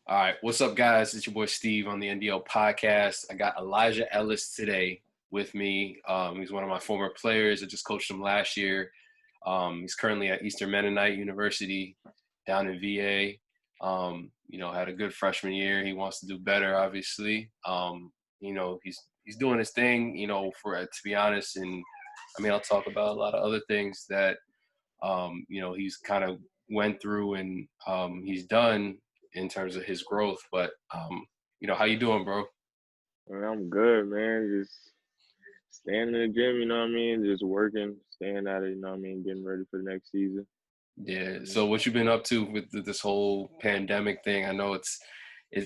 All right, what's up, guys? It's your boy Steve on the NDO Podcast. I got Alijah Ellis today with me. He's one of my former players. I just coached him last year. He's currently at Eastern Mennonite University down in VA. Had a good freshman year. He wants to do better, obviously. He's doing his thing. To be honest, and I'll talk about a lot of other things that he's kind of went through and he's done in terms of his growth. But how you doing, bro? Man, I'm good, man. Just staying in the gym, just working, staying at it, getting ready for the next season. Yeah. So what you been up to with this whole pandemic thing? I know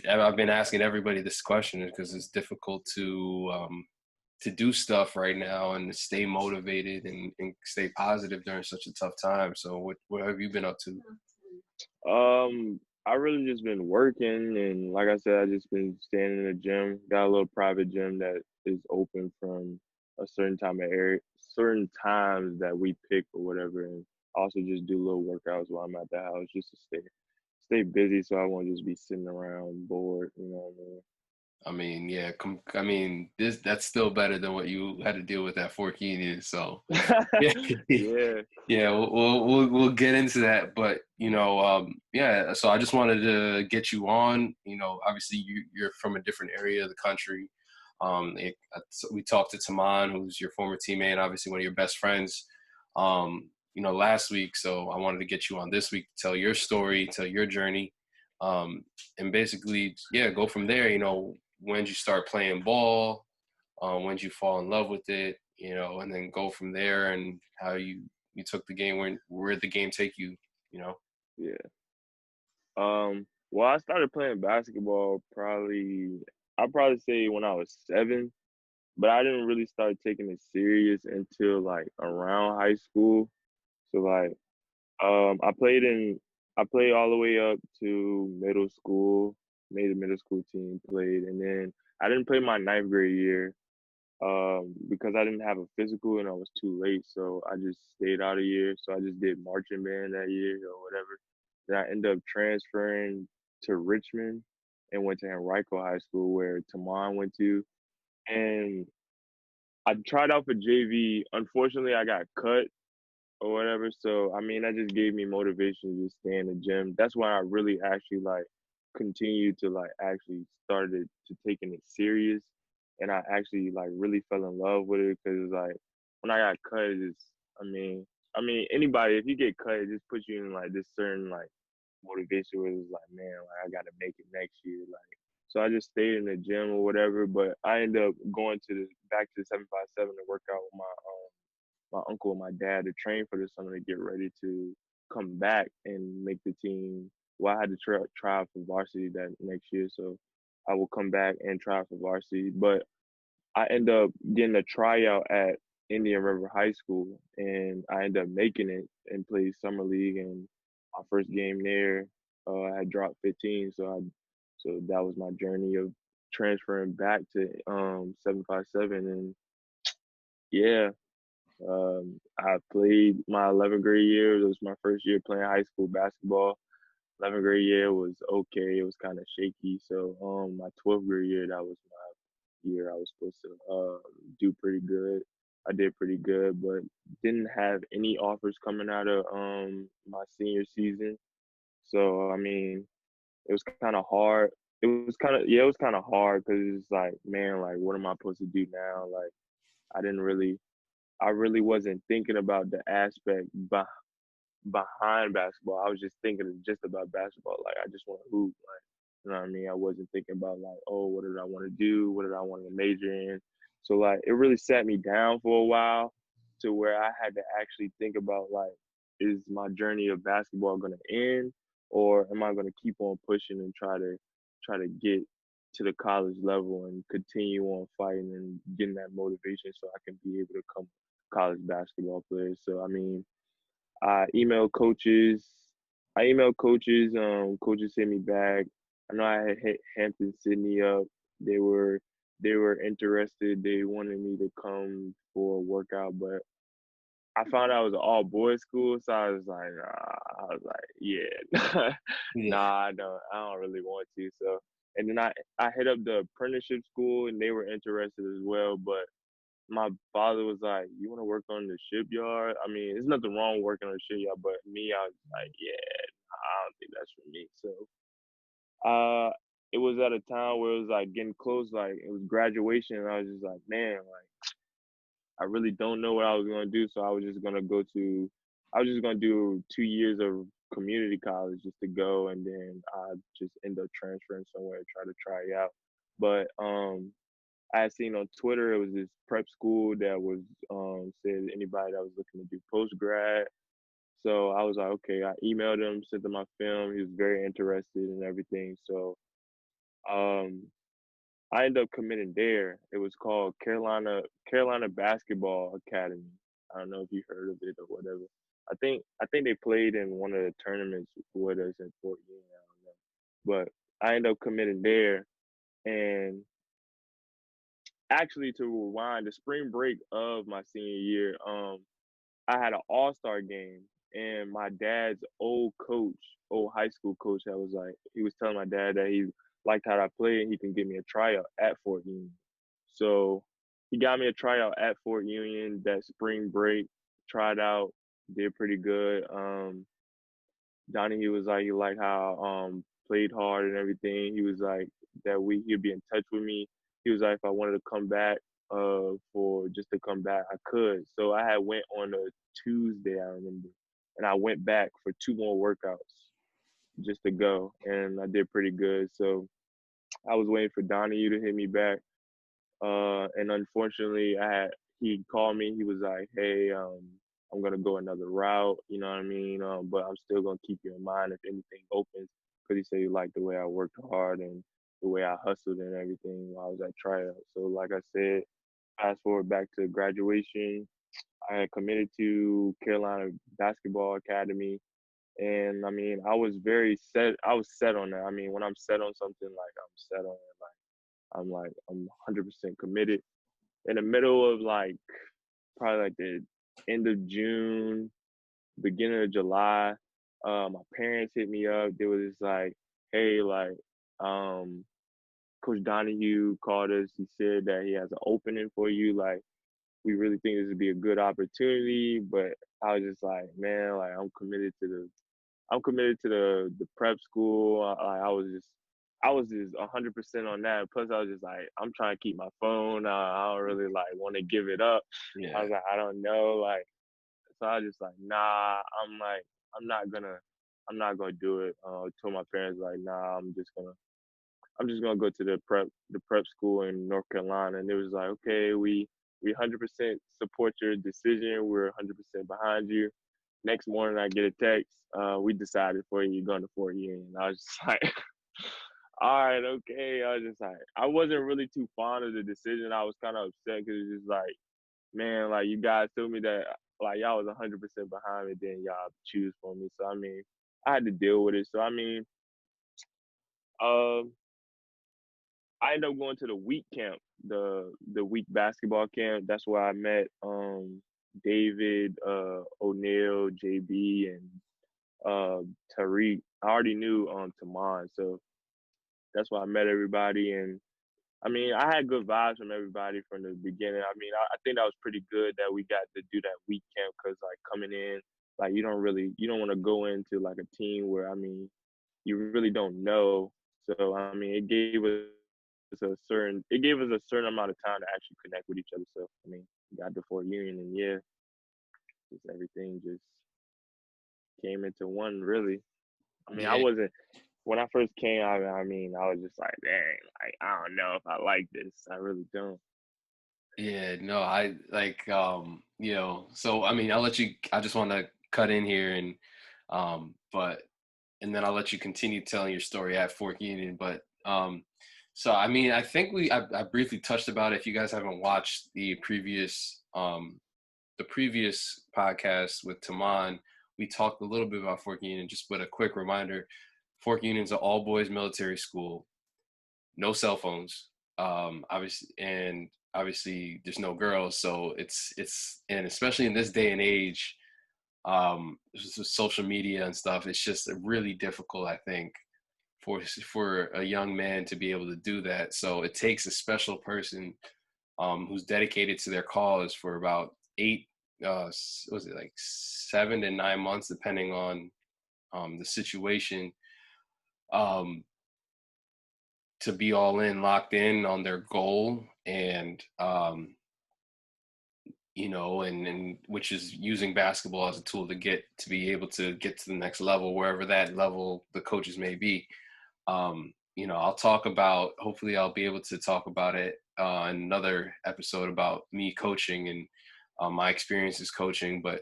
I've been asking everybody this question because it's difficult to do stuff right now and stay motivated and stay positive during such a tough time. So what have you been up to? I really just been working, and like I said, I just been staying in the gym. Got a little private gym that is open from a certain certain times that we pick or whatever, and also just do little workouts while I'm at the house just to stay busy, so I won't just be sitting around bored. You know what I mean? Yeah. That's still better than what you had to deal with at Fort Union. So yeah, Yeah. yeah, we'll get into that. But yeah. So I just wanted to get you on. Obviously you're from a different area of the country. We talked to Taman, who's your former teammate, and obviously one of your best friends. Last week. So I wanted to get you on this week to tell your story, tell your journey. And basically, yeah, go from there. When did you start playing ball? When did you fall in love with it? And then go from there and how you took the game, where did the game take you? Yeah. Well, I started playing basketball I'd probably say when I was 7, but I didn't really start taking it serious until like around high school. So like, I played all the way up to middle school, made the middle school team, played, and then I didn't play my ninth grade year, because I didn't have a physical and I was too late. So I just stayed out a year. So I just did marching band that year or whatever. Then I ended up transferring to Richmond and went to Henrico High School where Taman went to. And I tried out for JV. Unfortunately, I got cut or whatever. So that just gave me motivation to just stay in the gym. That's why I really actually like continued to like actually started to taking it serious, and I actually like really fell in love with it because like when I got cut, anybody, if you get cut, it just puts you in like this certain like motivation where it's like, man, like I gotta make it next year, like. So I just stayed in the gym or whatever, but I ended up going back to the 757 to work out with my uncle and my dad to train for the summer to get ready to come back and make the team. Well, I had to try out for varsity that next year, so I will come back and try out for varsity. But I end up getting a tryout at Indian River High School, and I ended up making it and played summer league. And my first game there, I had dropped 15, so that was my journey of transferring back to 757, and yeah, I played my 11th grade year. It was my first year playing high school basketball. 11th grade year was okay. It was kind of shaky. So my 12th grade year, that was my year I was supposed to do pretty good. I did pretty good, but didn't have any offers coming out of my senior season. So it was kind of hard. It was kind of hard because it's like, man, like what am I supposed to do now? Like I didn't really I really wasn't thinking about the aspect behind basketball. I was just thinking just about basketball. Like I just want to hoop. Like you know what I mean. I wasn't thinking about like, oh, what did I want to do? What did I want to major in? So like it really sat me down for a while to where I had to actually think about like, is my journey of basketball going to end, or am I going to keep on pushing and try to get to the college level and continue on fighting and getting that motivation so I can be able to come college basketball player. So I emailed coaches. Coaches hit me back. I know I had hit Hampton Sydney up. They were interested. They wanted me to come for a workout, but I found out it was an all boys school, so I was like, yeah, Yeah. nah, I don't really want to. So, and then I hit up the apprenticeship school, and they were interested as well. But my father was like, "You want to work on the shipyard? I mean, there's nothing wrong working on the shipyard, but me, I was like, yeah, I don't think that's for me." So, it was at a time where it was like getting close, like it was graduation, and I was just like, man, like I really don't know what I was gonna do, so I was just gonna do 2 years of community college just to go, and then I just end up transferring somewhere and try it out. But I had seen on Twitter it was this prep school that was said anybody that was looking to do post grad. So I was like, okay, I emailed him, sent him my film. He was very interested in everything. So um I ended up committing there. It was called Carolina Basketball Academy. I don't know if you heard of it or whatever. I think they played in one of the tournaments with us in Fort Union. I don't know, but I ended up committing there. And actually, to rewind, the spring break of my senior year, I had an all-star game, and my dad's old high school coach, that was like, he was telling my dad that he liked how I played and he can give me a tryout at Fort Union. So he got me a tryout at Fort Union that spring break, tried out, did pretty good. Donnie, he was like, he liked how played hard and everything. He was like that week he'd be in touch with me. He was like, if I wanted to come back for just to come back, I could. So I had went on a Tuesday, I remember, and I went back for 2 more workouts just to go, and I did pretty good. So I was waiting for Donnie to hit me back, and unfortunately, he called me. He was like, "Hey, I'm gonna go another route. You know what I mean? But I'm still gonna keep you in mind if anything opens." Because he said he liked the way I worked hard and the way I hustled and everything while I was at tryout. So, like I said, fast forward back to graduation, I had committed to Carolina Basketball Academy, and I mean, I was very set. I was set on that. I mean, when I'm set on something, like I'm set on it. I'm 100% committed. In the middle of like probably like the end of June, beginning of July, my parents hit me up. They was just like, "Hey, like, um, Coach Donahue called us. He said that he has an opening for you. Like, we really think this would be a good opportunity." But I was just like, man, like I'm committed to the prep school. I was just 100% on that. Plus, I was just like, I'm trying to keep my phone. I don't really like want to give it up. I Yeah. was like, I don't know, like, so I was just like, nah. I'm like, I'm not gonna, I'm not gonna do it. Told my parents like, nah, I'm just gonna go to the prep school in North Carolina. And it was like, okay, we 100% support your decision. We're 100% behind you. Next morning, I get a text. We decided for you, you're going to Fort Union. I was just like, all right, okay. I was just like, I wasn't really too fond of the decision. I was kind of upset because it's just like, man, like you guys told me that like y'all was 100% behind me, then y'all choose for me. So I mean, I had to deal with it. So I mean, um, I ended up going to the week camp, the week basketball camp. That's where I met David, O'Neal, JB, and Tariq. I already knew Taman, so that's why I met everybody. And I mean, I had good vibes from everybody from the beginning. I mean, I think that was pretty good that we got to do that week camp because like coming in, like you don't want to go into like a team where I mean you really don't know. So I mean, it gave us a certain amount of time to actually connect with each other. So I mean, we got the Fort Union, and yeah, just everything just came into one really. I mean, I Yeah. wasn't when I first came. I mean, I was just like, dang, like I don't know if I like this. I really don't. Yeah, no, I like so I mean, I just want to cut in here and but and then I'll let you continue telling your story at Fork Union, but so I mean, I think I briefly touched about it. If you guys haven't watched the previous podcast with Taman, we talked a little bit about Fork Union, just but a quick reminder, Fork Union's an all boys military school, no cell phones. Obviously there's no girls, so it's and especially in this day and age, social media and stuff, it's just really difficult, I think, for a young man to be able to do that. So it takes a special person who's dedicated to their cause for about 8 was it like 7 to 9 months, depending on the situation, um, to be all in, locked in on their goal, and and which is using basketball as a tool to be able to get to the next level, wherever that level the coaches may be. I'll talk about, hopefully I'll be able to talk about it in another episode about me coaching and my experiences coaching. But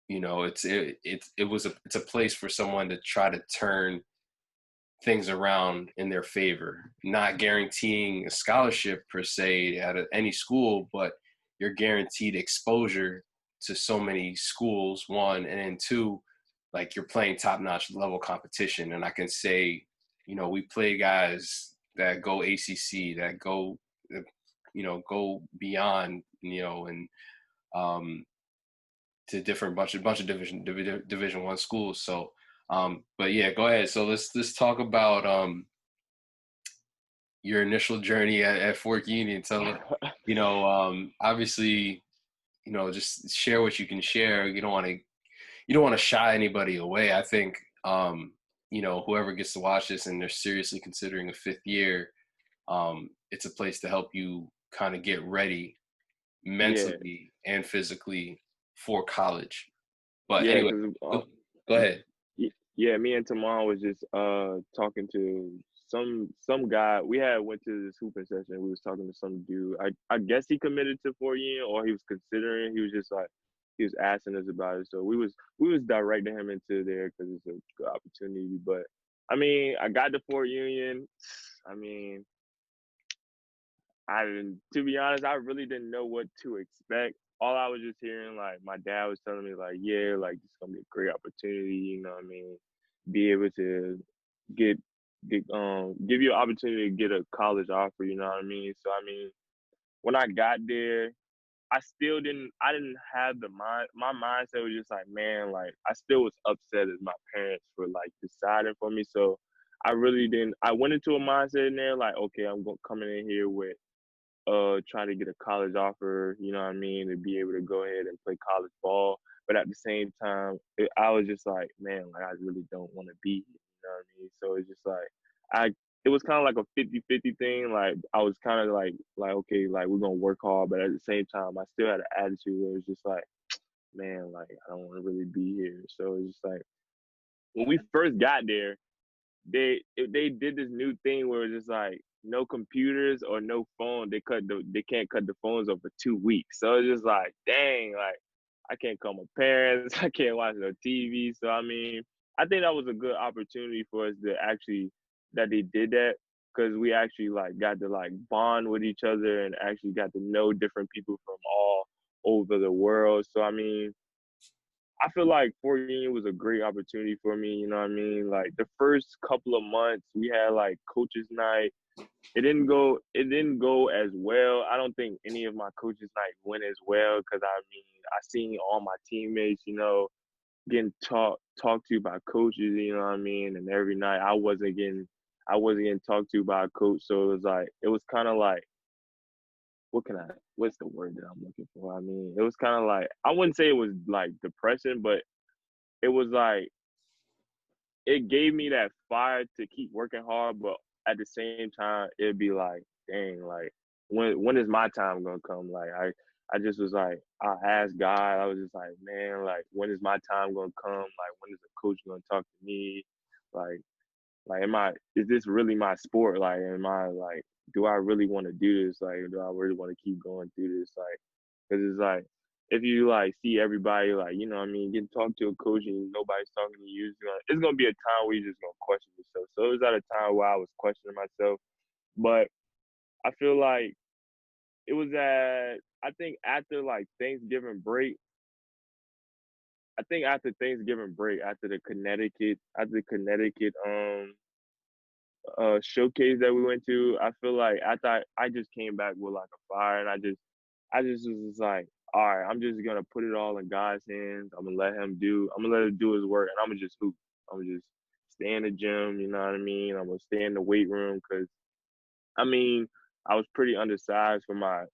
it's a place for someone to try to turn things around in their favor, not guaranteeing a scholarship per se at any school, but you're guaranteed exposure to so many schools, one, and then two, like, you're playing top-notch level competition. And I can say, we play guys that go ACC, that go beyond, and to different bunch of division one schools. So, but yeah, go ahead. So let's talk about your initial journey at Fork Union. Tell obviously, just share what you can share. You don't want to shy anybody away. I think whoever gets to watch this and they're seriously considering a fifth year, it's a place to help you kind of get ready mentally and physically for college. But anyway, go ahead. Yeah, me and Tamon was just talking to some guy. We had went to this hooping session. We was talking to some dude. I guess he committed to 4 years, or he was considering. He was just like, he was asking us about it. So we was directing him into there because it's a good opportunity. But I mean, I got to Fort Union. I mean, to be honest, I really didn't know what to expect. All I was just hearing, like, my dad was telling me, like, yeah, like, it's gonna be a great opportunity, you know what I mean? Be able to get give you an opportunity to get a college offer, you know what I mean? So I mean, when I got there, I didn't have my mindset was just like, man, like, I still was upset as my parents for, like, deciding for me. So I really didn't. I went into a mindset in there like, okay, I'm coming in here with trying to get a college offer, you know what I mean, to be able to go ahead and play college ball. But at the same time, I was just like, man, like, I really don't want to be here, you know what I mean? So it's just like, it was kind of like a 50-50 thing. Like, I was kind of like, okay, like, we're going to work hard. But at the same time, I still had an attitude where it's just like, man, like, I don't want to really be here. So it's just like, when we first got there, they did this new thing where it's just like, no computers or no phone. They can't cut the phones over 2 weeks. So it's just like, dang, like, I can't call my parents. I can't watch no TV. So I mean, I think that was a good opportunity for us to actually that they did that, because we actually, like, got to, like, bond with each other and actually got to know different people from all over the world. So I mean, I feel like Fort Union was a great opportunity for me. You know what I mean? Like, the first couple of months, we had, like, coaches night. It didn't go as well. I don't think any of my coaches night went as well, because I mean, I seen all my teammates, getting talked to by coaches. You know what I mean? And every night I wasn't getting talked to by a coach. So it was kind of like, what's the word that I'm looking for? I mean, it was kind of like, I wouldn't say it was like depression, but it was like, it gave me that fire to keep working hard, but at the same time, it'd be like, dang, like, when is my time gonna come? Like, I just was like, I asked God, I was just like, man, like, when is my time gonna come? Like, when is the coach gonna talk to me? Like, is this really my sport? Like, do I really want to do this? Like, do I really want to keep going through this? Like, because it's like, if you, like, see everybody, like, you know what I mean, getting talked to a coach and nobody's talking to you, it's gonna be a time where you're just gonna question yourself. So it was at a time where I was questioning myself. But I feel like it was I think after, like, Thanksgiving break, after the Connecticut showcase that we went to, I feel like I just came back with like a fire, and I just was just like, all right, I'm just gonna put it all in God's hands. I'm gonna let him do his work, and I'm gonna just hoop. I'm gonna just stay in the gym. You know what I mean? I'm gonna stay in the weight room because I mean I was pretty undersized for my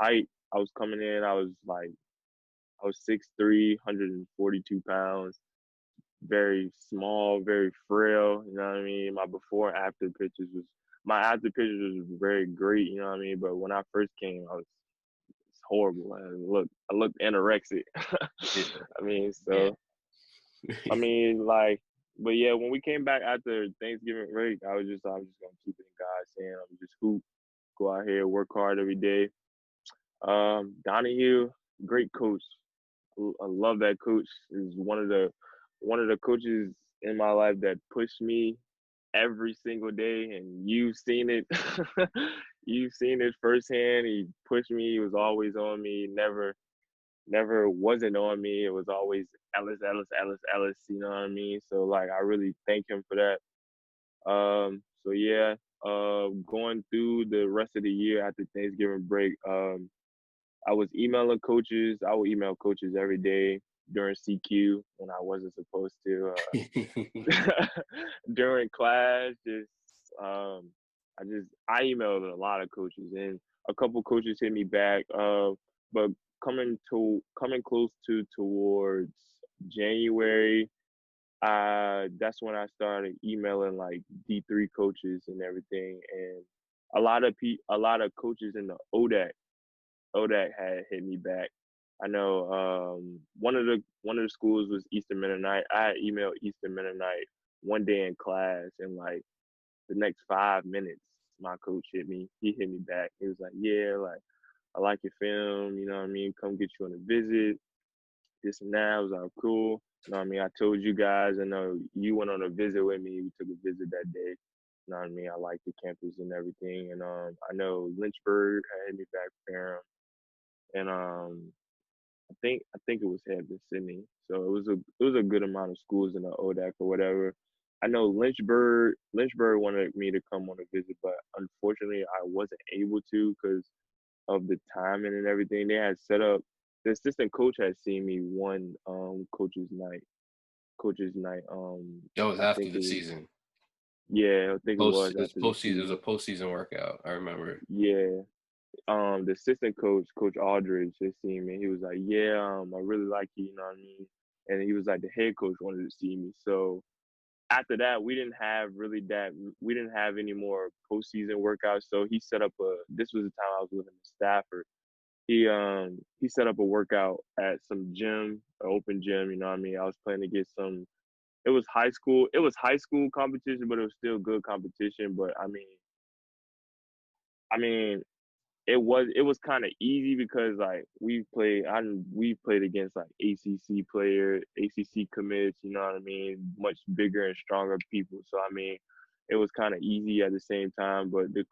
height. I was coming in. I was 6'3", 142 pounds, very small, very frail. You know what I mean? My after pictures was very great. You know what I mean? But when I first came, it's horrible. I looked anorexic. Yeah. I mean, Yeah. so I mean, like, but yeah, when we came back after Thanksgiving break, I was just gonna keep it in God's hand. I'm just hoop, go out here, work hard every day. Donahue, great coach. I love that coach. Is one of the coaches in my life that pushed me every single day, and you've seen it. You've seen it firsthand. He pushed me. He was always on me. Never wasn't on me. It was always Ellis, Ellis, Ellis, Ellis. You know what I mean? So like, I really thank him for that. So yeah. Going through the rest of the year after Thanksgiving break, I was emailing coaches. I would email coaches every day during CQ when I wasn't supposed to. During class, um, I emailed a lot of coaches, and a couple coaches hit me back. But coming close to towards January, that's when I started emailing like D3 coaches and everything, and a lot of coaches in the ODAC had hit me back. I know one of the schools was Eastern Mennonite. I had emailed Eastern Mennonite one day in class, and like the next 5 minutes, my coach hit me. He hit me back. He was like, "Yeah, like I like your film. You know what I mean? Come get you on a visit. This and that." I was like, "Cool." You know what I mean? I told you guys. I know you went on a visit with me. We took a visit that day. You know what I mean? I like the campus and everything. And I know Lynchburg had hit me back for him, and I think it was Hampton Sydney. So it was a good amount of schools in the ODAC or whatever. I know Lynchburg wanted me to come on a visit, but unfortunately I wasn't able to because of the timing and everything. They had set up the assistant coach had seen me one coaches night. Coaches night. That was I after think it the was season. yeah, I think it was It was after the postseason. It was a season. postseason workout. I remember. Yeah. The assistant coach, Coach Aldridge, had seen me. He was like, "Yeah, I really like you," you know what I mean? And he was like, the head coach wanted to see me. So after that, we didn't have any more postseason workouts. So he set up this was the time I was living in Stafford. He set up a workout at some gym, an open gym, you know what I mean? I was planning to get some, it was high school competition, but it was still good competition. But I mean, it was kind of easy because like we played against like ACC players, ACC commits, you know what I mean, much bigger and stronger people. So I mean, it was kind of easy at the same time. But the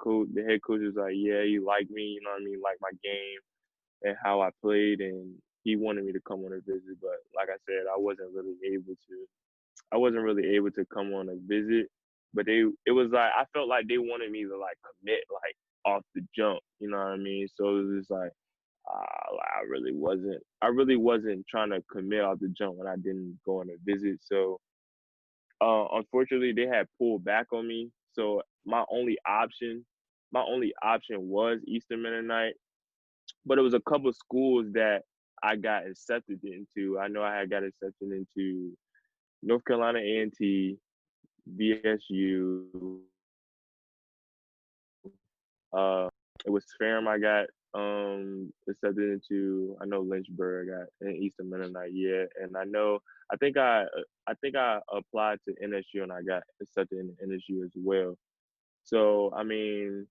head coach was like, yeah, he liked me, you know what I mean, like my game and how I played, and he wanted me to come on a visit. But like I said, I wasn't really able to come on a visit, but it was like I felt like they wanted me to like commit like off the jump, you know what I mean? So it was just like I really wasn't trying to commit off the jump when I didn't go on a visit. So unfortunately they had pulled back on me. So my only option was Eastern Mennonite, but it was a couple schools that I got accepted into. I know I had got accepted into North Carolina A&T, VSU. It was Ferrum I got accepted into. I know Lynchburg I got and Eastern Mennonite, yeah, and I think I applied to NSU and I got accepted in NSU as well. So I mean,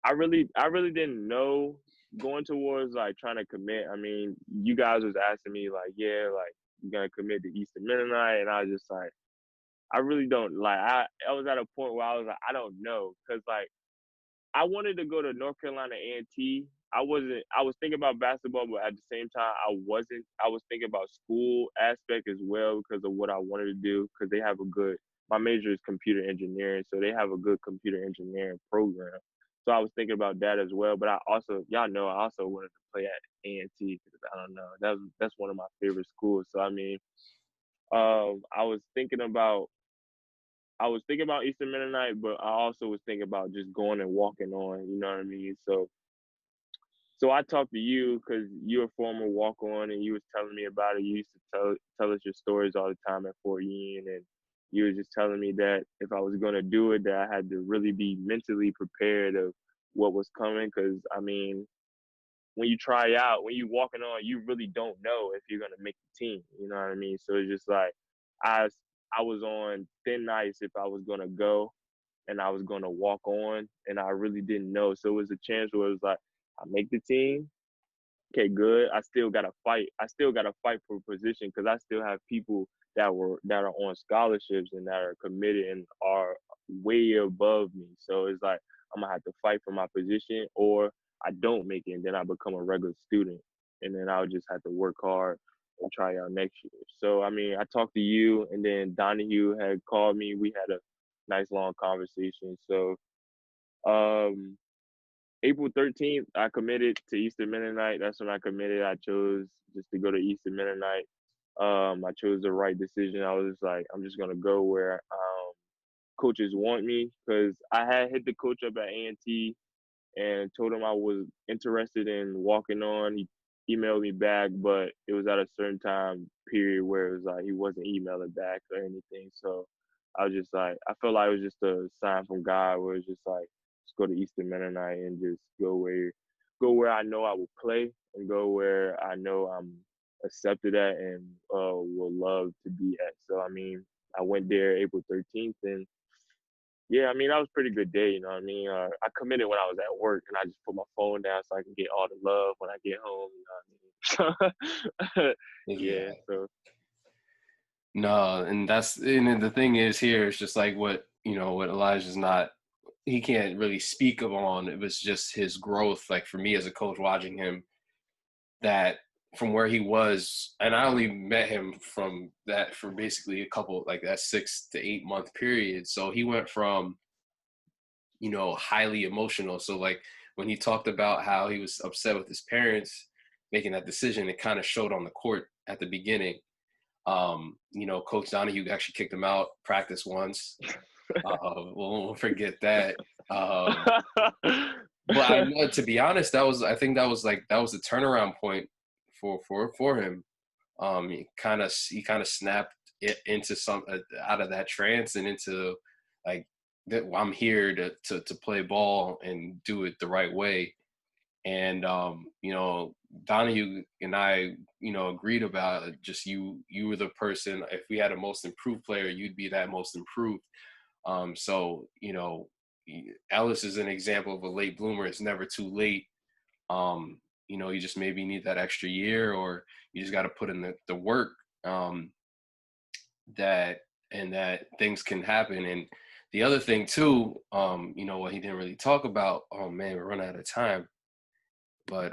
I really didn't know going towards like trying to commit. I mean, you guys was asking me like, yeah, like you gonna commit to Eastern Mennonite, and I was just like, I really don't like. I was at a point where I was like, I don't know, because like I wanted to go to North Carolina A&T. I wasn't. I was thinking about basketball, but at the same time, I wasn't. I was thinking about school aspect as well because of what I wanted to do. Because they have a good my major is computer engineering, so they have a good computer engineering program. So I was thinking about that as well. But I also, y'all know, I also wanted to play at A&T because I don't know, that's one of my favorite schools. So I mean, I was thinking about Eastern Mennonite, but I also was thinking about just going and walking on. You know what I mean? So I talked to you because you're a former walk on, and you was telling me about it. You used to tell us your stories all the time at Fort Union, and you were just telling me that if I was gonna do it, that I had to really be mentally prepared of what was coming. Because I mean, when you try out, when you walking on, you really don't know if you're gonna make the team. You know what I mean? So it's just like I I was on thin ice if I was gonna go and I was gonna walk on, and I really didn't know. So it was a chance where it was like I make the team, okay, good. I still gotta fight. I still gotta fight for a position because I still have people that are on scholarships and that are committed and are way above me. So it's like I'm gonna have to fight for my position, or I don't make it, and then I become a regular student, and then I'll just have to work hard and try out next year. So I mean, I talked to you, and then Donahue had called me. We had a nice long conversation. So um April 13th, I committed to Eastern Mennonite. That's when I committed. I chose just to go to Eastern Mennonite. I chose the right decision. I was just like, I'm just gonna go where coaches want me because I had hit the coach up at A&T and told him I was interested in walking on. He emailed me back, but it was at a certain time period where it was like he wasn't emailing back or anything. So I was just like, I felt like it was just a sign from God where it's just like, just go to Eastern Mennonite and just go where I know I will play and go where I know I'm accepted at and will love to be at. So I mean, I went there April 13th, and yeah, I mean, that was a pretty good day, you know what I mean? I committed when I was at work, and I just put my phone down so I can get all the love when I get home, you know what I mean? Yeah. Yeah, so No, and then the thing is here, it's just like what Elijah's not, he can't really speak on. It was just his growth. Like for me as a coach watching him, that from where he was, and I only met him from that for basically a couple, like that 6 to 8 month period. So he went from, highly emotional. So like when he talked about how he was upset with his parents making that decision, it kind of showed on the court at the beginning. Coach Donahue actually kicked him out practice once. Won't forget that. But I know, to be honest, I think that was the turnaround point for him. He kind of snapped it into some out of that trance and into like that I'm here to play ball and do it the right way. And Donahue and I, agreed about it. Just you were the person. If we had a most improved player, you'd be that most improved. So Ellis is an example of a late bloomer. It's never too late. You just maybe need that extra year, or you just got to put in the work. That things can happen. And the other thing too, what he didn't really talk about. Oh man, we're running out of time. But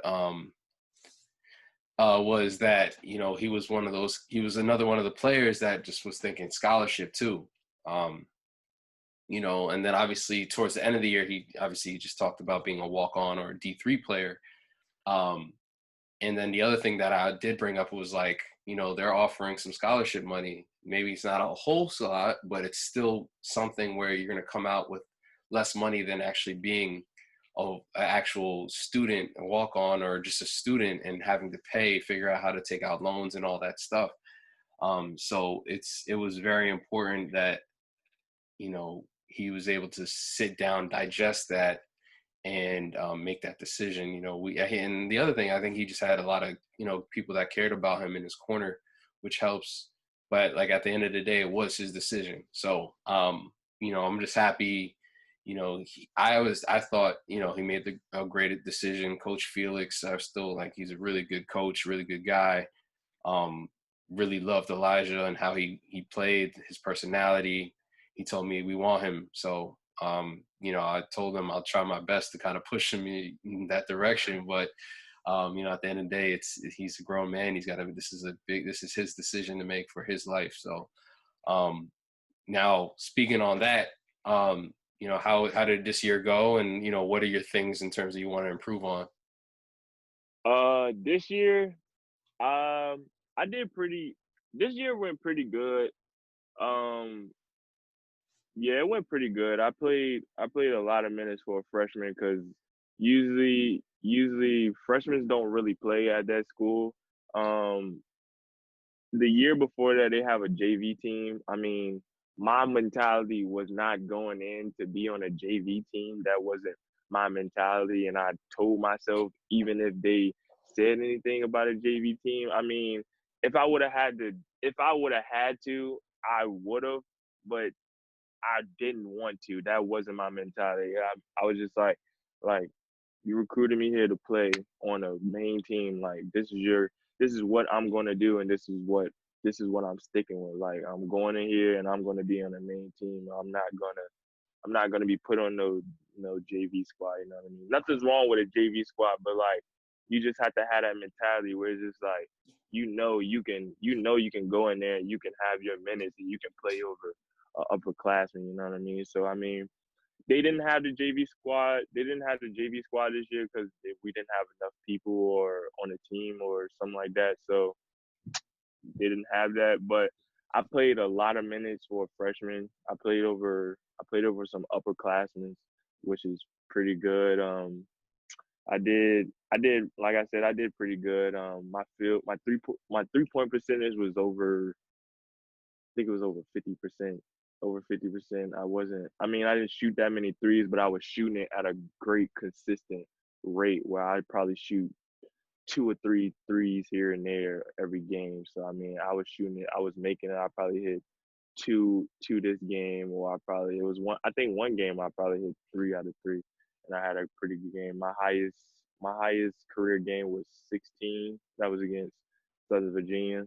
was that he was another one of the players that just was thinking scholarship too. And then obviously towards the end of the year, he obviously just talked about being a walk-on or a D3 player. And then the other thing that I did bring up was like, they're offering some scholarship money. Maybe it's not a whole lot, but it's still something where you're going to come out with less money than actually being an actual student, a walk-on, or just a student and having to figure out how to take out loans and all that stuff. So it was very important that, he was able to sit down, digest that, and make that decision. And the other thing, I think he just had a lot of, people that cared about him in his corner, which helps. But like at the end of the day, it was his decision. So, I'm just happy. I thought, he made a great decision. Coach Felix, I still like, he's a really good coach, really good guy. Really loved Elijah and how he played, his personality. He told me we want him. So, I told him I'll try my best to kind of push him in that direction. But, at the end of the day, he's a grown man. This is his decision to make for his life. So, Now, speaking on that, how did this year go, and what are your things in terms of you want to improve on? This year, I did pretty. This year went pretty good. Um, yeah, it went pretty good. I played a lot of minutes for a freshman because usually freshmen don't really play at that school. Um, the year before that, they have a JV team. I mean, my mentality was not going in to be on a JV team. That wasn't my mentality. And I told myself, even if they said anything about a JV team, I mean, if I would have had to, I would have, but I didn't want to. That wasn't my mentality. I was just like, you recruited me here to play on a main team. Like this is what I'm gonna do, and this is what I'm sticking with. Like I'm going in here and I'm gonna be on the main team. I'm not gonna be put on no JV squad. You know what I mean? Nothing's wrong with a JV squad, but like you just have to have that mentality where it's just like you can go in there and you can have your minutes and you can play over upperclassmen. You know what I mean? So I mean they didn't have the JV squad. They didn't have the JV squad this year because we didn't have enough people or on the team or something like that. So they didn't have that. But I played a lot of minutes for a freshman. I played over some upperclassmen, which is pretty good. I did like I said, I did pretty good. My 3-point percentage was over. I think it was over 50%. Over 50%. I mean, I didn't shoot that many threes, but I was shooting it at a great consistent rate where I'd probably shoot 2 or 3 threes here and there every game. So I mean, I was shooting it, I was making it. I probably hit two this game, or it was one. I think one game I probably hit 3 out of 3, and I had a pretty good game. My highest career game was 16. That was against Southern Virginia.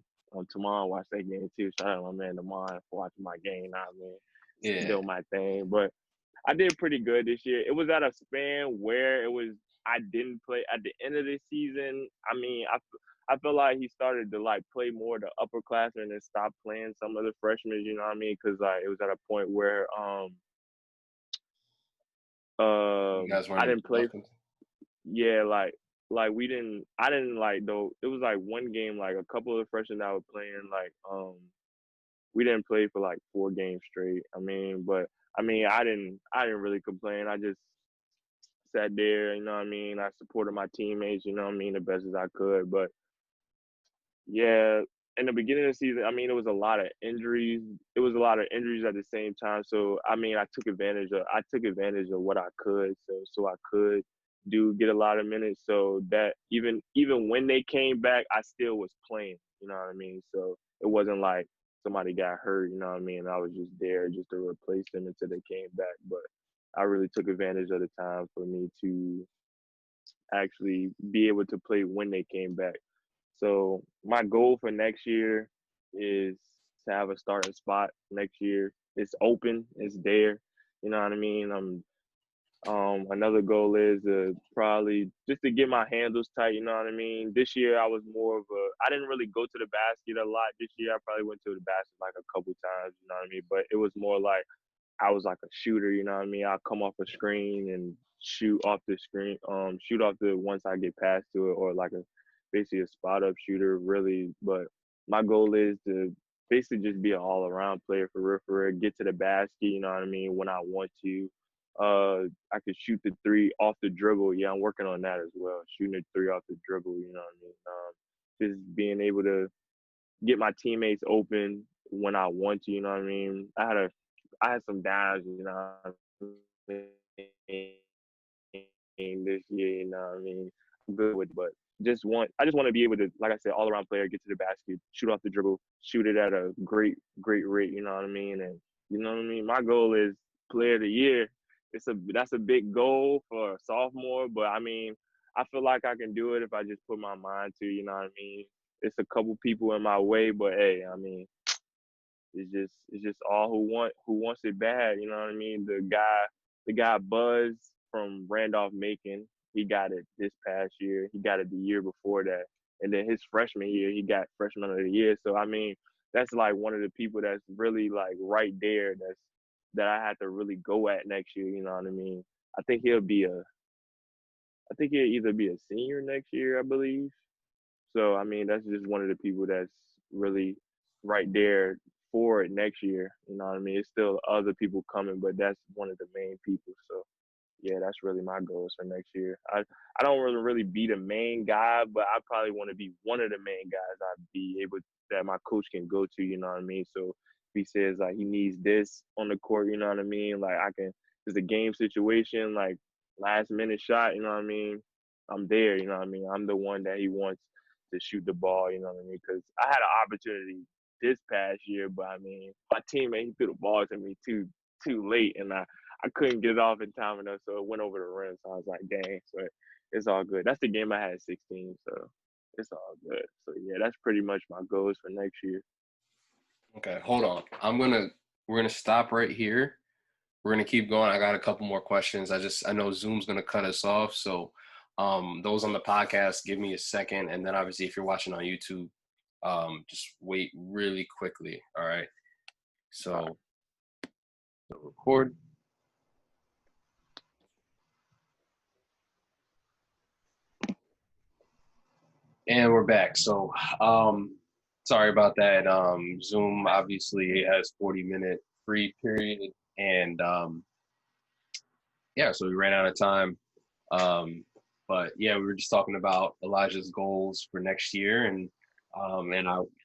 Tomorrow watched that game too. Shout out to my man Damon for watching my game. Nah, man, Yeah. doing my thing. But I did pretty good this year. It was at a span where I didn't play at the end of the season. I mean, I feel like he started to like play more the upperclassmen and stop playing some of the freshmen. You know what I mean? Because like it was at a point where You guys I weren't didn't play. nothing. Yeah, like we didn't. I didn't like though. It was like one game, like a couple of the freshmen that were playing, like we didn't play for like 4 games straight. I didn't really complain. I just sat there, you know what I mean? I supported my teammates, you know what I mean, the best as I could. But yeah, in the beginning of the season, I mean, it was a lot of injuries. It was a lot of injuries at the same time. So I mean, I took advantage of what I could, so I could get a lot of minutes. So that even when they came back, I still was playing. You know what I mean? So it wasn't like somebody got hurt. You know what I mean? I was just there just to replace them until they came back. But I really took advantage of the time for me to actually be able to play when they came back. So my goal for next year is to have a starting spot next year. It's open, it's there. You know what I mean? Another goal is to probably just to get my handles tight. You know what I mean? This year I didn't really go to the basket a lot this year. I probably went to the basket like a couple times. You know what I mean? But it was more like I was like a shooter, you know what I mean? I'll come off a screen and shoot off the screen, shoot off the once I get past to it, or like basically a spot up shooter, really. But my goal is to basically just be an all around player for real, get to the basket, you know what I mean, when I want to. I could shoot the 3 off the dribble. Yeah, I'm working on that as well. Shooting the 3 off the dribble, you know what I mean? Just being able to get my teammates open when I want to, you know what I mean? I had some downs, you know what I mean, this year, you know what I mean? I'm good with it, but I just want to be able to, like I said, all around player, get to the basket, shoot off the dribble, shoot it at a great rate, you know what I mean? And you know what I mean? My goal is player of the year. That's a big goal for a sophomore, but I mean, I feel like I can do it if I just put my mind to, you know what I mean? It's a couple people in my way, but hey, I mean, it's just all who wants it bad. You know what I mean? The guy Buzz from Randolph Macon, he got it this past year. He got it the year before that, and then his freshman year, he got freshman of the year. So I mean, that's like one of the people that's really like right there. That I had to really go at next year. You know what I mean? I think he'll either be a senior next year, I believe. So I mean, that's just one of the people that's really right there for it next year. You know what I mean? It's still other people coming, but that's one of the main people. So yeah, that's really my goals for next year. I don't really be the main guy, but I probably want to be one of the main guys I'd be able that my coach can go to, you know what I mean? So if he says like he needs this on the court, you know what I mean? Like I can it's a game situation, like last minute shot, you know what I mean? I'm there, you know what I mean? I'm the one that he wants to shoot the ball, you know what I mean? Because I had an opportunity this past year, but I mean, my teammate he threw the ball to me too late, and I couldn't get it off in time enough, so it went over the rim. So I was like, dang, but it's all good. That's the game I had 16, so it's all good. So yeah, that's pretty much my goals for next year. Okay, hold on. We're gonna stop right here. We're gonna keep going. I got a couple more questions. I know Zoom's gonna cut us off, so those on the podcast, give me a second, and then obviously if you're watching on YouTube, just wait really quickly. All right. So record. And we're back. So sorry about that. Zoom obviously has 40-minute free period, and yeah, so we ran out of time. But yeah, we were just talking about Elijah's goals for next year, and I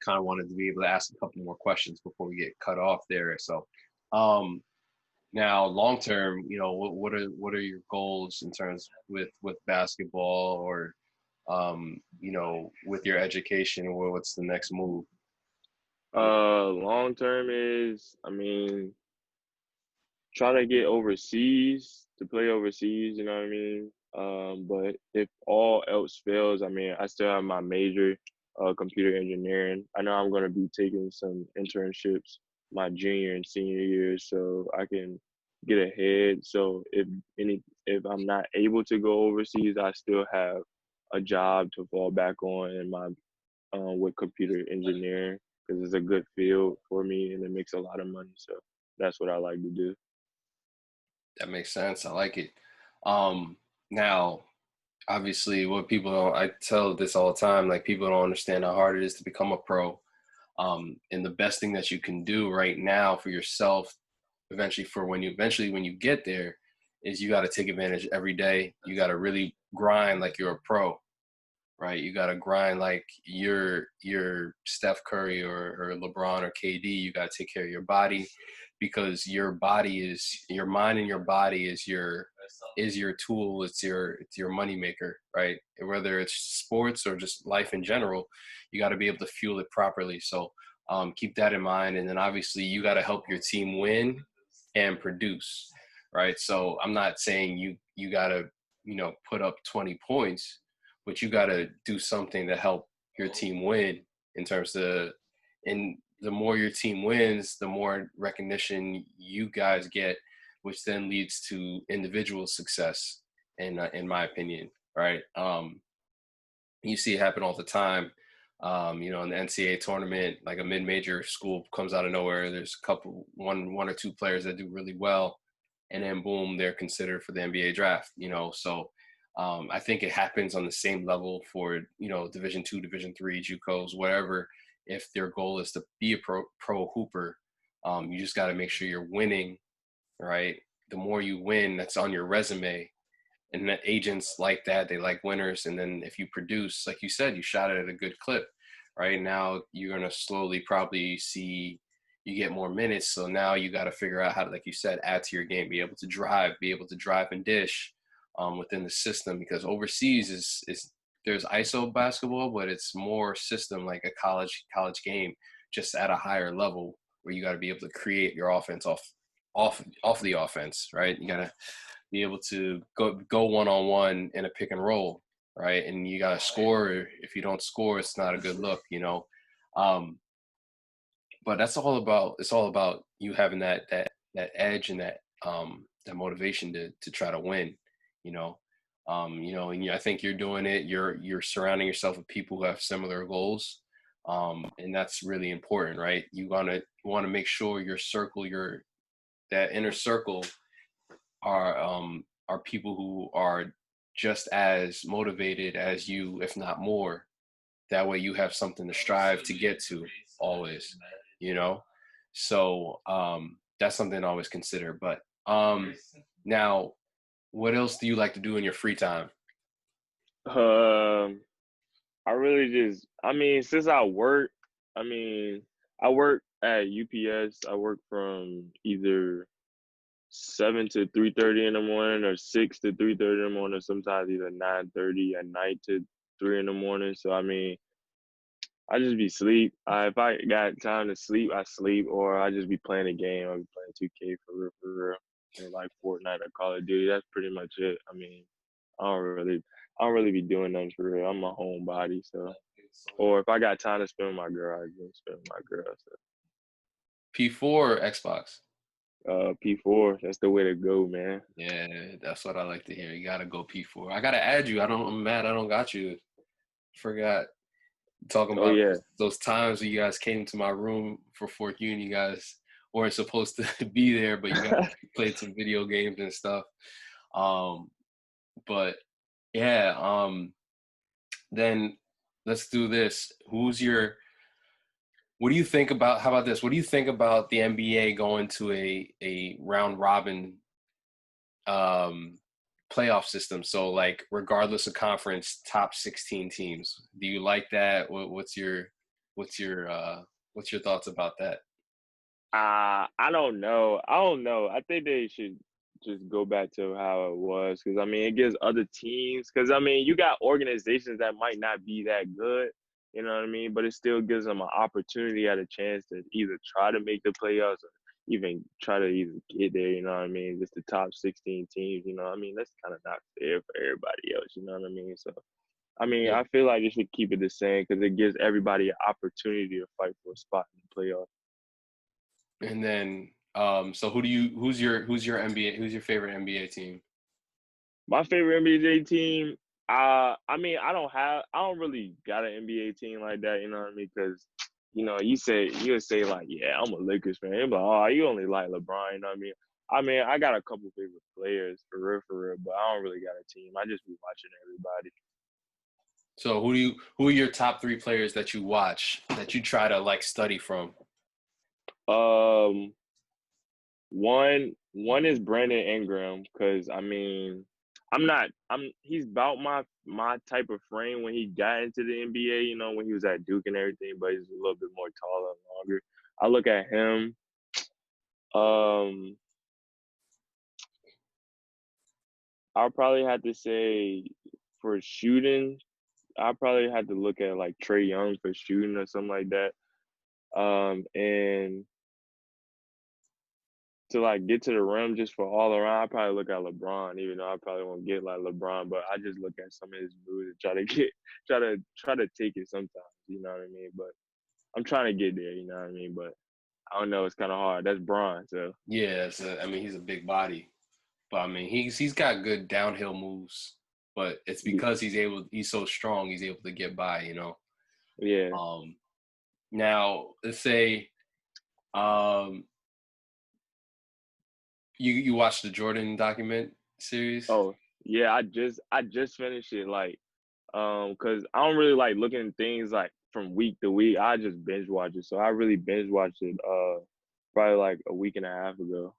kind of wanted to be able to ask a couple more questions before we get cut off there. So now long term, what are your goals in terms with basketball, or with your education, or what's the next move? Long term is, I mean, trying to get overseas to play overseas. You know what I mean? But if all else fails, I mean, I still have my major, computer engineering. I know I'm gonna be taking some internships my junior and senior years, so I can get ahead. So if I'm not able to go overseas, I still have a job to fall back on in my with computer engineering because it's a good field for me and it makes a lot of money. So that's what I like to do. That makes sense. I like it. Now, obviously, I tell this all the time, like people don't understand how hard it is to become a pro. And the best thing that you can do right now for yourself, when you get there, is you got to take advantage every day. You got to really grind like you're a pro, right? You got to grind like you're Steph Curry or LeBron or KD. You got to take care of your body, because your mind and your body is your tool. It's your money maker, right? Whether it's sports or just life in general, you got to be able to fuel it properly. So keep that in mind. And then obviously you got to help your team win and produce, right? So I'm not saying you got to, put up 20 points, but you got to do something to help your team win in terms of, and the more your team wins, the more recognition you guys get, which then leads to individual success, in my opinion, right? You see it happen all the time. In the NCAA tournament, like a mid-major school comes out of nowhere. There's one or two players that do really well, and then boom, they're considered for the NBA draft. So I think it happens on the same level for Division II, Division III, JUCOs, whatever. If their goal is to be a pro hooper, you just got to make sure you're winning, right? The more you win, that's on your resume. And that agents like that, they like winners. And then if you produce, like you said, you shot it at a good clip, right? Now you're going to slowly probably see you get more minutes. So now you got to figure out how to, like you said, add to your game, be able to drive and dish within the system, because overseas is there's ISO basketball, but it's more system, like a college game, just at a higher level, where you got to be able to create your offense off the offense, right? You got to be able to go one-on-one in a pick and roll, right? And you got to score. If you don't score, it's not a good look, but it's all about you having that edge and that motivation to try to win, and I think you're doing it. You're surrounding yourself with people who have similar goals. And that's really important, right? You want to make sure your circle, that inner circle are people who are just as motivated as you, if not more. That way you have something to strive to get to always, you know? So that's something I always consider. But now, what else do you like to do in your free time? I really just, I mean, since I work, I mean, I work at UPS. I work from either 7 to 3:30 in the morning, or 6 to 3:30 in the morning. Sometimes either 9:30 at night to 3 in the morning. So I mean, I just be sleep. If I got time to sleep, I sleep, or I just be playing a game. I be playing 2K for real, or like Fortnite or Call of Duty. That's pretty much it. I mean, I don't really be doing nothing for real. I'm a homebody, so. Or if I got time to spend with my girl, I go spend with my girl. So. P4 or Xbox? P4. That's the way to go, man. Yeah, that's what I like to hear. You gotta go P4. I gotta add you. I'm mad I don't got you. Forgot. Talking Oh about yeah. those times when you guys came to my room for 4th Uni, you guys weren't supposed to be there, but you guys played some video games and stuff. But yeah, then let's do this. What do you think about, how about this? What do you think about the NBA going to a round robin playoff system? So like regardless of conference, top 16 teams. Do you like that? What's your thoughts about that? I don't know. I don't know. I think they should just go back to how it was, because I mean it gives other teams, because I mean you got organizations that might not be that good, you know what I mean, but it still gives them an opportunity at a chance to either try to make the playoffs or even try to even get there, you know what I mean? Just the top 16 teams, you know what I mean? That's kind of not fair for everybody else, you know what I mean? So I mean, Yeah. I feel like it should keep it the same, because it gives everybody an opportunity to fight for a spot in the playoffs. And then so who's your NBA, who's your favorite NBA team? My favorite NBA team, I mean, I don't really got an NBA team like that, you know what I mean? Because, you know, you'll say like, yeah, I'm a Lakers fan. You're like, oh, you only like LeBron, you know what I mean? I mean, I got a couple favorite players for real, but I don't really got a team. I just be watching everybody. So who are your top 3 players that you watch, that you try to like study from? Um, one is Brandon Ingram, because I mean, he's about my type of frame when he got into the NBA, you know, when he was at Duke and everything, but he's a little bit more taller and longer. I look at him. I'll probably have to say for shooting, I probably had to look at like Trae Young for shooting or something like that. And to like get to the rim just for all around, I probably look at LeBron, even though I probably won't get like LeBron, but I just look at some of his moves and try to take it sometimes, you know what I mean? But I'm trying to get there, you know what I mean? But I don't know, it's kind of hard. That's Bron, so. Yeah, I mean he's a big body, but I mean he's got good downhill moves, but it's because he's so strong, he's able to get by, you know. Yeah. Now let's say you watched the Jordan document series? Oh, yeah, I just finished it, like, because I don't really like looking at things like from week to week. I just binge watch it. So I really binge watched it probably like a week and a half ago.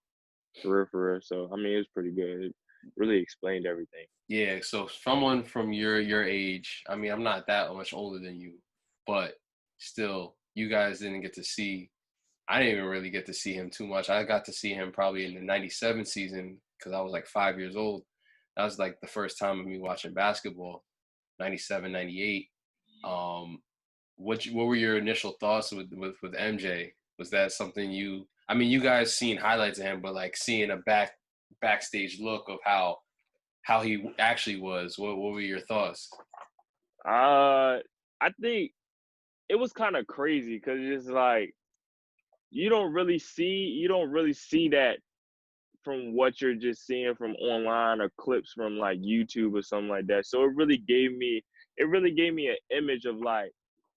For real. So I mean, it was pretty good. It really explained everything. Yeah, so someone from your age, I mean, I'm not that much older than you, but still, you guys didn't get to see. I didn't even really get to see him too much. I got to see him probably in the 97 season because I was like 5 years old. That was like the first time of me watching basketball, 97, 98. What were your initial thoughts with MJ? Was that something I mean, you guys seen highlights of him, but like seeing a backstage look of how he actually was, what were your thoughts? I think it was kind of crazy, because it's like you don't really see that from what you're just seeing from online or clips from like YouTube or something like that. So it really gave me an image of like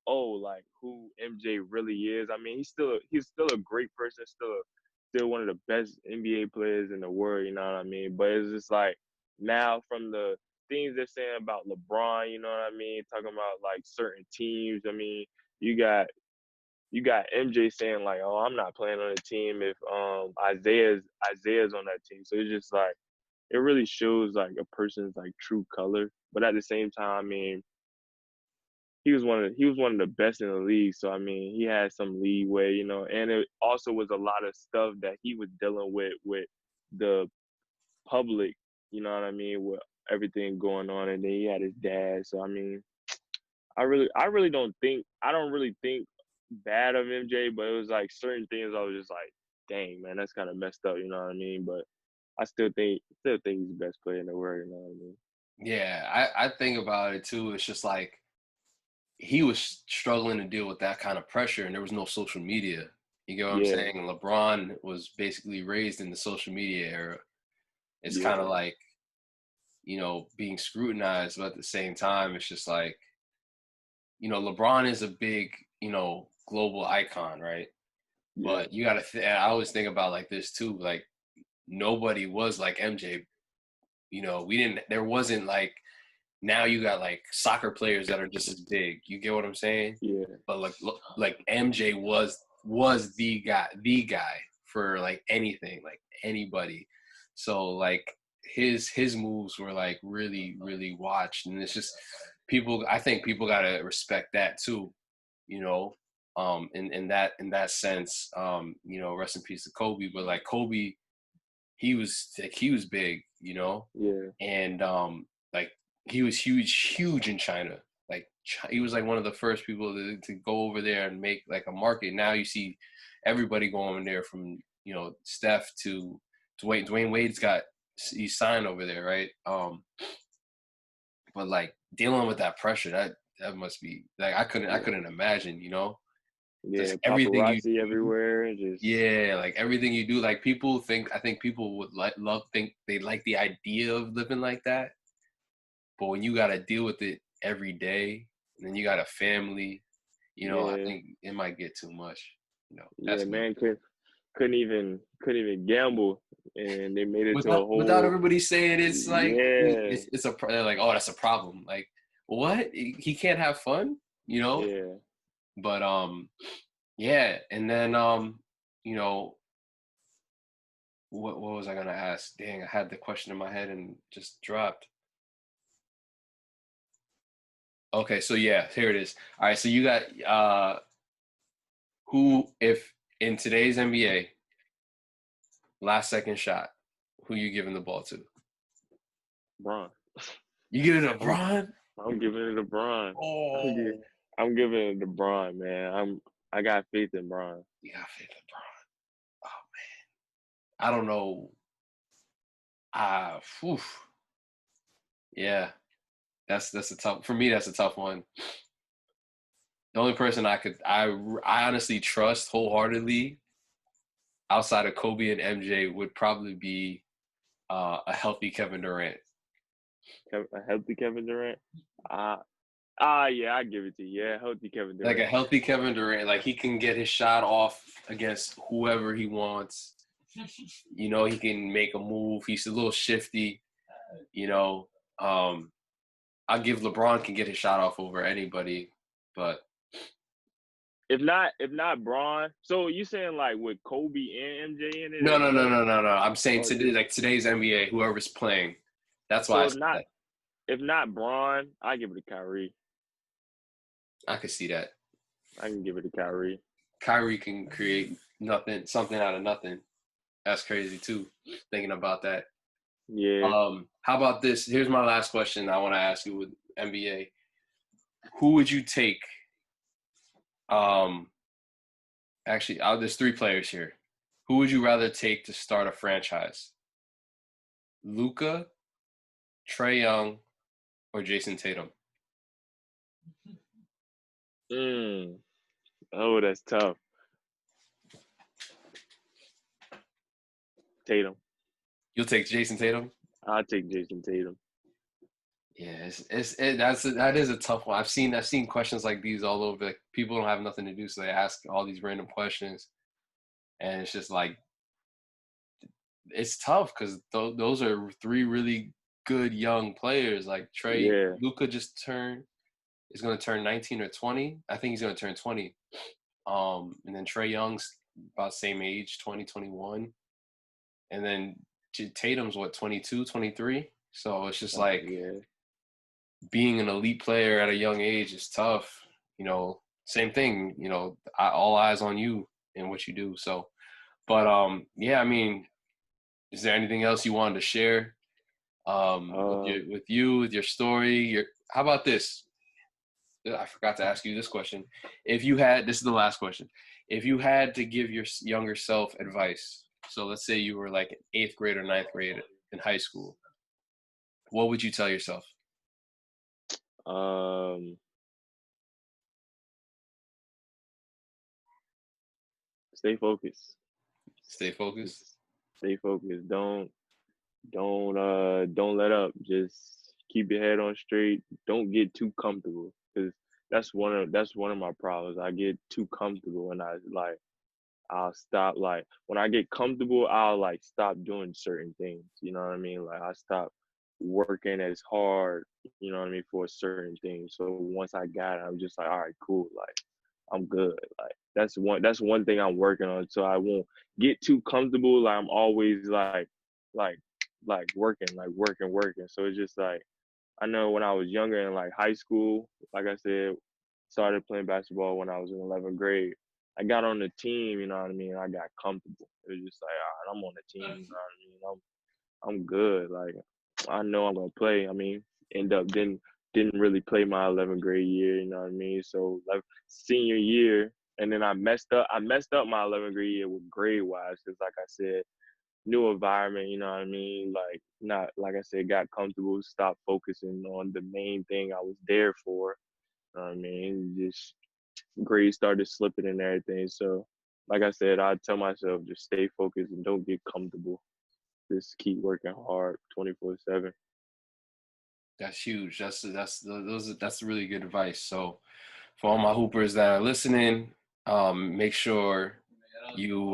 oh, like who MJ really is. I mean, he's still a great person, still one of the best NBA players in the world, you know what I mean? But it's just like now from the things they're saying about LeBron, you know what I mean, talking about like certain teams. I mean, you got MJ saying like, "Oh, I'm not playing on the team if Isaiah's on that team." So it's just like it really shows like a person's like true color. But at the same time, I mean, he was one of the best in the league. So I mean, he had some leeway, you know, and it also was a lot of stuff that he was dealing with the public, you know what I mean, with everything going on, and then he had his dad. So I mean, I don't really think bad of MJ, but it was like certain things I was just like, dang man, that's kind of messed up, you know what I mean? But I still think he's the best player in the world, you know what I mean? Yeah, I think about it too. It's just like he was struggling to deal with that kind of pressure, and there was no social media. You get what I'm Yeah, saying? And LeBron was basically raised in the social media era. It's kind of yeah, like, being scrutinized, but at the same time, it's just like, LeBron is a big, global icon, right? yeah, But you got to, I always think about like this too, like nobody was like MJ. There wasn't like, now you got like soccer players that are just as big. You get what I'm saying? yeah, But like MJ was the guy for like anything, like anybody. So like his moves were like really really watched, and it's just people. I think people gotta respect that too. You know, in that sense, rest in peace to Kobe. But like Kobe, he was big, yeah, and like he was huge in China. Like he was like one of the first people to go over there and make like a market. Now you see everybody going there, from Steph to Dwayne. Dwayne Wade's he's signed over there, right? But like dealing with that pressure, that must be like I couldn't imagine, yeah. just everything you Paparazzi do. everywhere, just Yeah, like everything you do, like I think people would think they like the idea of living like that, but when you got to deal with it every day, and then you got a family, I yeah, think it might get too much. yeah. That's me. Man couldn't even gamble, and they made it to a Without whole everybody saying it's like yeah, they're like, oh, that's a problem. Like, what? He can't have fun, you know? yeah. But yeah. And then you know, what was I gonna ask? Dang, I had the question in my head and just dropped. Okay, so yeah, here it is. All right, so you got who, if in today's NBA, last second shot, who you giving the ball to? Bron. You give it to I'm Bron? I'm giving it to Bron. I'm gi- Oh, I'm giving it to Bron, man. I got faith in Bron. you got faith in Bron. Oh man, I don't know. Whew. Yeah, that's a tough for me. That's a tough one. The only person I honestly trust wholeheartedly outside of Kobe and MJ would probably be a healthy Kevin Durant. A healthy Kevin Durant. Ah, yeah, I give it to you. Yeah, healthy Kevin Like a Durant. healthy Kevin Durant, like he can get his shot off against whoever he wants. He can make a move. He's a little shifty. You know, um, I'll give LeBron can get his shot off over anybody, but If not Bron. So you saying like with Kobe and MJ in it no, as no, no, well? no, no, no. I'm saying Oh, today, like today's NBA, whoever's playing. That's why so I if said not that. if not Bron, I give it to Kyrie. I could see that. I can give it to Kyrie. Kyrie can create something out of nothing. That's crazy too. Thinking about that. Yeah. How about this? Here's my last question I want to ask you with NBA. Who would you take? Um, Actually, there's three players here. Who would you rather take to start a franchise? Luka, Trae Young, or Jason Tatum? Mm. Oh, that's tough. Tatum. You'll take Jason Tatum? I'll take Jason Tatum. Yeah, that is a tough one. I've seen questions like these all over. Like people don't have nothing to do, so they ask all these random questions, and it's just like it's tough because those are three really good young players. Like Yeah. Luka is going to turn 19 or 20. I think he's going to turn 20. And then Trae Young's about same age, 20, 21. And then Tatum's what, 22, 23. So it's just like Yeah. being an elite player at a young age is tough. You know, same thing, you know, all eyes on you and what you do. So, but yeah, I mean, is there anything else you wanted to share with your story? How about this? I forgot to ask you this question. This is the last question. If you had to give your younger self advice, so let's say you were like an 8th grade or 9th grade in high school, what would you tell yourself? Stay focused. Stay focused. Just stay focused. Don't let up. Just keep your head on straight. Don't get too comfortable, because that's one of my problems. I get too comfortable, and I'll stop. Like when I get comfortable, I'll like stop doing certain things. You know what I mean? Like I stop working as hard, you know what I mean, for a certain thing. So once I got it, I'm just like, all right, cool. Like I'm good. Like that's one thing I'm working on. So I won't get too comfortable. Like I'm always like working. So it's just like I know when I was younger in like high school, like I said, started playing basketball when I was in 11th grade. I got on the team, you know what I mean? I got comfortable. It was just like, all right, I'm on the team, you know what I mean? I'm good. Like I know I'm gonna play. I mean, end up didn't really play my 11th grade year, you know what I mean? So like senior year, and then I messed up. I messed up my 11th grade year with grade wise, because like I said, new environment, you know what I mean? Like not like I said, got comfortable, stopped focusing on the main thing I was there for. You know what I mean? Just grades started slipping and everything. So like I said, I tell myself just stay focused and don't get comfortable. Just keep working hard 24/7. That's huge. That's really good advice. So for all my hoopers that are listening, make sure you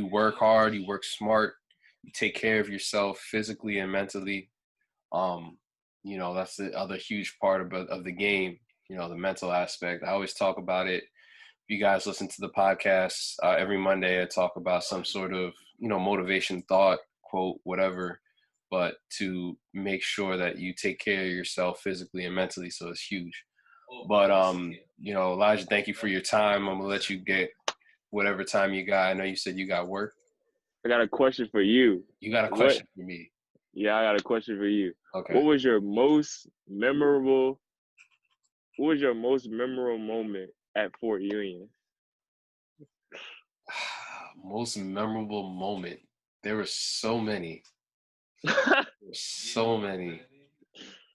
work hard, you work smart, you take care of yourself physically and mentally. You know, that's the other huge part of the game, you know, the mental aspect. I always talk about it. If you guys listen to the podcast, every Monday I talk about some sort of, you know, motivation, thought, quote, whatever, but to make sure that you take care of yourself physically and mentally. So it's huge. But, you know, Elijah, thank you for your time. I'm going to let you get whatever time you got. I know you said you got work. I got a question for you. You got a question for me? Yeah, I got a question for you. Okay. What was your most memorable moment at Fort Union? Most memorable moment. There were so many. So many.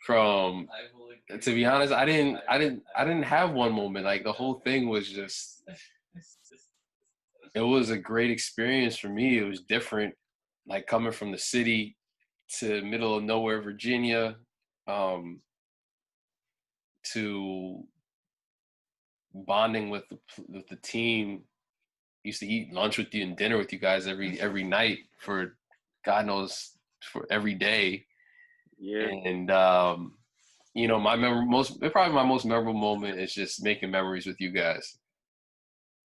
From, to be honest, I didn't have one moment. Like the whole thing was just, it was a great experience for me. It was different, like coming from the city to middle of nowhere, Virginia, to bonding with the team. Used to eat lunch with you and dinner with you guys every night for God knows, for every day. Yeah. And you know, probably my most memorable moment is just making memories with you guys.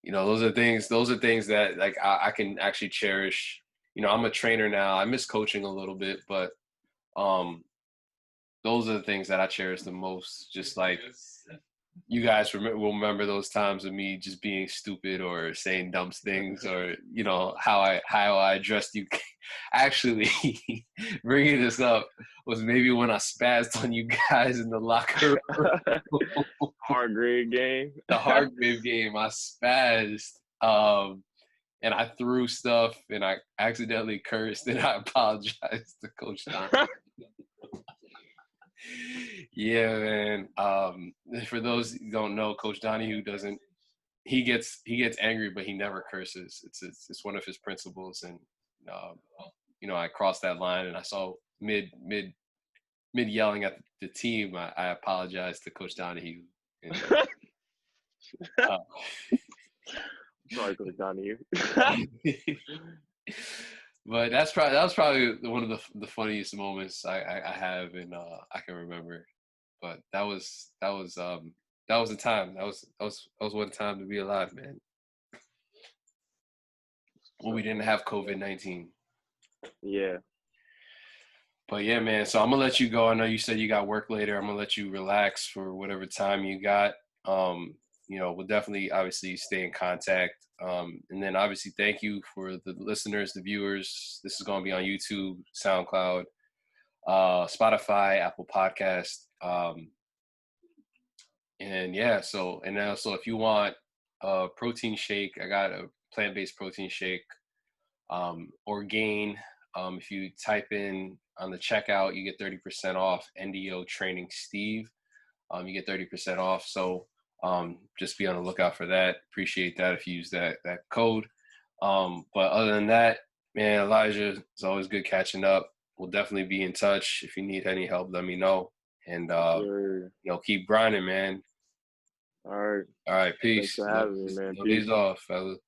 You know, those are things that like I can actually cherish. You know, I'm a trainer now. I miss coaching a little bit, but those are the things that I cherish the most. Just like you guys will remember those times of me just being stupid or saying dumb things, or you know how I addressed you. Actually, bringing this up was maybe when I spazzed on you guys in the locker room. Hargrave game. The Hargrave game, I spazzed, and I threw stuff, and I accidentally cursed, and I apologized to Coach Don. Yeah, man. For those who don't know, Coach Donahue he gets angry, but he never curses. It's one of his principles, and you know, I crossed that line, and I saw mid mid yelling at the team, I apologized to Coach Donahue. And, sorry, Coach Donahue. But that was probably one of the funniest moments I have and I can remember. But that was a time. That was one time to be alive, man. When we didn't have COVID-19. Yeah. But yeah, man. So I'm gonna let you go. I know you said you got work later. I'm gonna let you relax for whatever time you got. We'll definitely obviously stay in contact. And then obviously thank you for the listeners, the viewers. This is gonna be on YouTube, SoundCloud, Spotify, Apple Podcast. And yeah, so if you want a protein shake, I got a plant-based protein shake, Orgain. If you type in on the checkout, you get 30% off. NDO Training Steve. You get 30% off. So just be on the lookout for that. Appreciate that if you use that code. But other than that, man, Elijah, it's always good catching up. We'll definitely be in touch. If you need any help, let me know. And Sure. Keep grinding, man. All right. All right, peace. Thanks for having me, man. No days off, fellas.